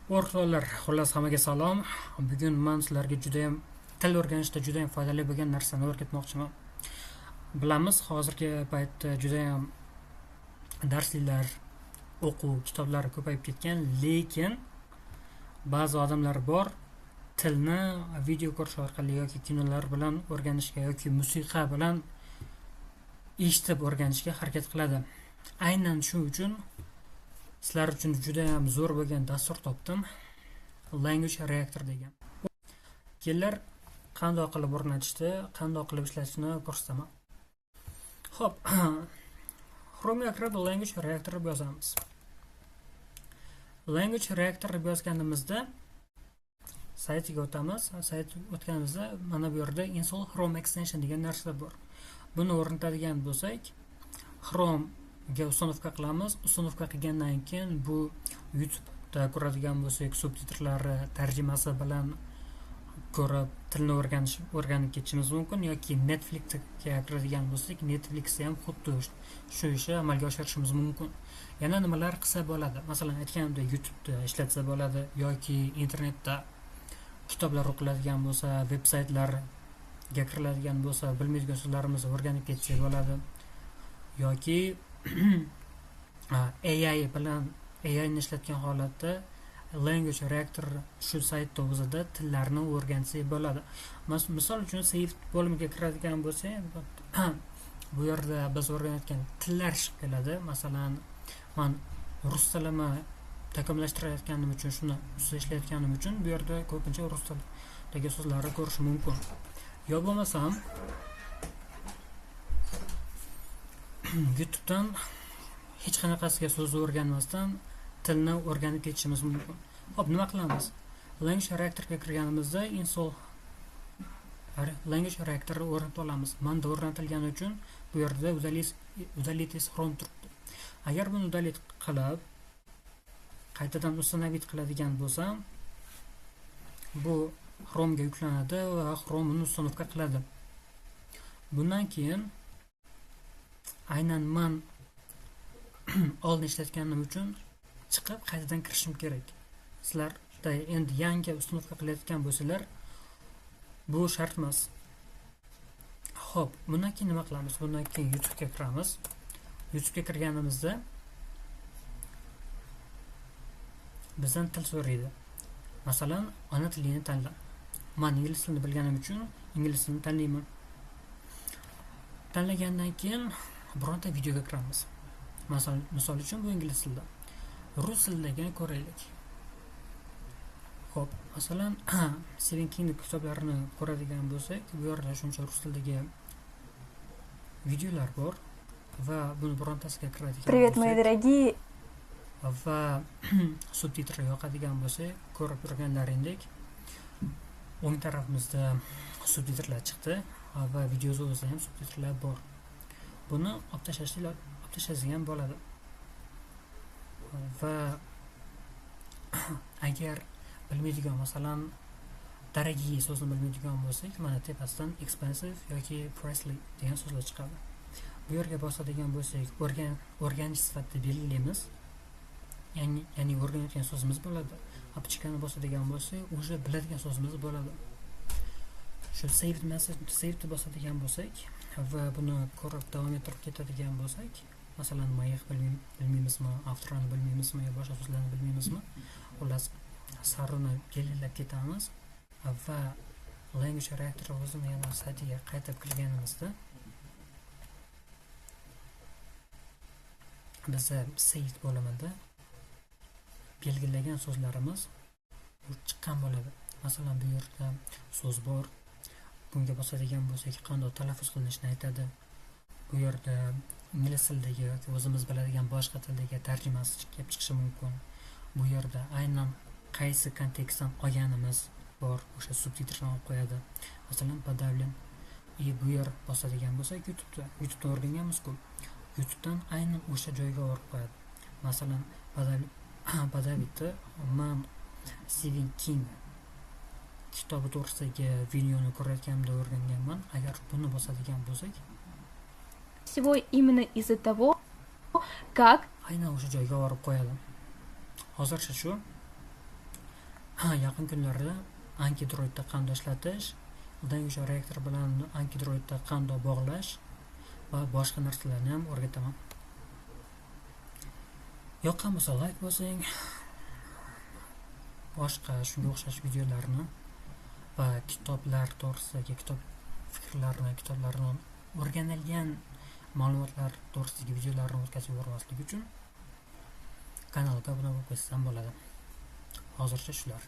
O'rtoqlar, xullas hammaga salom. Bugun men sizlarga juda ham til o'rganishda juda ham foydali bo'lgan narsani o'rgatmoqchiman. Bilamiz, hozirgi paytda juda ham darsliklar, o'quv kitoblari ko'payib ketgan, lekin ba'zi odamlar bor, tilni video ko'rish orqali yoki kinolar bilan o'rganishga yoki musiqa bilan eshitib o'rganishga harakat qiladi. Aynan shu uchun sizlar uchun juda ham zo'r bo'lgan dastur topdim. Language Reactor degan. Kelar qanday qilib o'rnatishni, qanday qilib ishlatishni ko'rsataman. Xo'p, Chrome'ga kirib Language Reactor deb yozamiz. Language Reactor deb yozganimizda saytiga o'tamiz. Saytga o'tganimizda mana bu yerda Install Chrome Extension degan narsa bor. Buni o'rnatadigan bo'lsak, Chrome ga uстановка qilamiz. Uстановка qilgandan keyin bu YouTube'da ko'radigan bo'lsak, subtitrlari tarjimasi bilan ko'rib tilni o'rganib ketishimiz mumkin yoki Netflixga kiradigan bo'lsak, Netflixda ham xuddi shu ishni amalga oshirishimiz mumkin. Yana nimalar qilsa bo'ladi? Masalan, aytganimdek YouTube'da ishlatsa bo'ladi yoki internetda kitoblar o'qiladigan bo'lsa, veb-saytlarga kiriladigan bo'lsa, bilmaydigan so'zlarimizni o'rganib ketsa bo'ladi. Yoki AI bilan AI ni ishlatgan holatda Language Reactor shu saytda o'zida tillarni o'rgansak bo'ladi. Misol uchun Save bo'limiga kiradigan bo'lsak, bu yerda biz o'rganayotgan tillar chiqib keladi. Masalan, men rus tilini takomillashtirayotganim uchun, shuni ustida ishlayotganim uchun bu yerda ko'pincha rus tilidagi so'zlarni ko'rish mumkin. Yo bo'lmasam YouTube'dan hech qanaqasiga so'zni o'rganmasdan tilni o'rganib ketishimiz mumkin. Xo'p, nima qilamiz? Language Reactorga kirganimizda Install Language Reactorni o'rnatib olamiz. Menda o'rnatilgani uchun bu yerda udalite Chrome turibdi. Agar buni udalite qilib qaytadan uстановить qiladigan bo'lsam, bu Chrome'ga yuklanadi va Chrome uni uстановка qiladi. Bundan keyin aynan men oldin ishlatganim uchun chiqib qaytadan kirishim kerak. Sizlarda endi yangi uстановка qilayotgan bo'lsalar, bu shart emas. Xo'p, bundan keyin nima qilamiz? Bundan keyin YouTube'ga kiramiz. YouTube'ga kirganimizda bizdan til so'raydi. Masalan, ona tilini tanla. Men ingliz tilini bilganim uchun ingliz tilini tanlayman. Tanlagandan keyin bironta videoga kiramiz. Misol uchun bu ingliz tilida. Rus tilidagini ko'raylik. Xo'p, masalan, Stephen King kitoblarini ko'radigan bo'lsak, bu yerda shuncha rus tilidagi videolar bor va buni birontasiga kiradigan bo'lsak. Привет, мои дорогие. Va subtitr yoqadigan bo'lsa, ko'rib turganlaringdek o'ng tarafimizda subtitrlar chiqdi va videoda o'zida ham subtitrlar bor. Buni olib tashlashgan bo'ladi. Va agar bilmaydigan, masalan, dорогие so'zni bilmaydigan bo'lsak, mana tepasidan expensive yoki pricely degan so'zlar chiqadi. Bu yerga bosadigan bo'lsak, o'rganish sifatida belgilaymiz. Ya'ni o'rganayotgan so'zimiz bo'ladi. Apchikani bosadigan bo'lsak, уже biladigan so'zimiz bo'ladi. Shu save message, save bosadigan bo'lsak va buni ko'rib davom ettirib ketadigan bo'lsak, masalan, mayx bilmaymizmi, avtorni bilmaymizmi, yo boshqa so'zlarni bilmaymizmi, xullas saruni belgilab ketamiz va Language Reactor o'zini yana saytiga qaytib kirganimizda bizga save bo'limida belgilagan so'zlarimiz chiqqan bo'ladi. Masalan, bu yerda so'z bor. Bunga bosadigan bo'lsak, qanday talaffuz qilinishini aytadi. Bu yerda ingliz tilidagi yoki o'zimiz biladigan boshqa tildagi tarjimasi kelib chiqishi mumkin. Bu yerda aynan qaysi kontekstdan olganimiz bor, o'sha subtitrni olib qo'yadi. Masalan, подавлен. Bu yer bosadigan bo'lsak, YouTube'da o'rganganmiz-ku. YouTube'dan aynan o'sha joyga olib qo'yadi. Masalan, подавитda men Stephen King kitobi to'g'risidagi videoni ko'rayotganimda o'rganganman. Agar buni bosadigan bo'lsak, Всего именно из-за того, как aynan o'sha joyga olib qo'yadi. Hozircha shu. yaqin kunlarda Ankidroidda qanday ishlatish, undan o'sha reaktor bilan Ankidroidda qanday bog'lash va boshqa narsalarni ham o'rgataman. Yoqqan bo'lsa like bosing. Boshqa shunga o'xshash videolarni va kitoblar to'g'risidagi kitoblarni o'rganilgan ma'lumotlar to'g'risidagi videolarni o'tkazib yubormaslik uchun kanalga obuna bo'lib qo'ysangiz ham bo'ladi. Hozircha shular.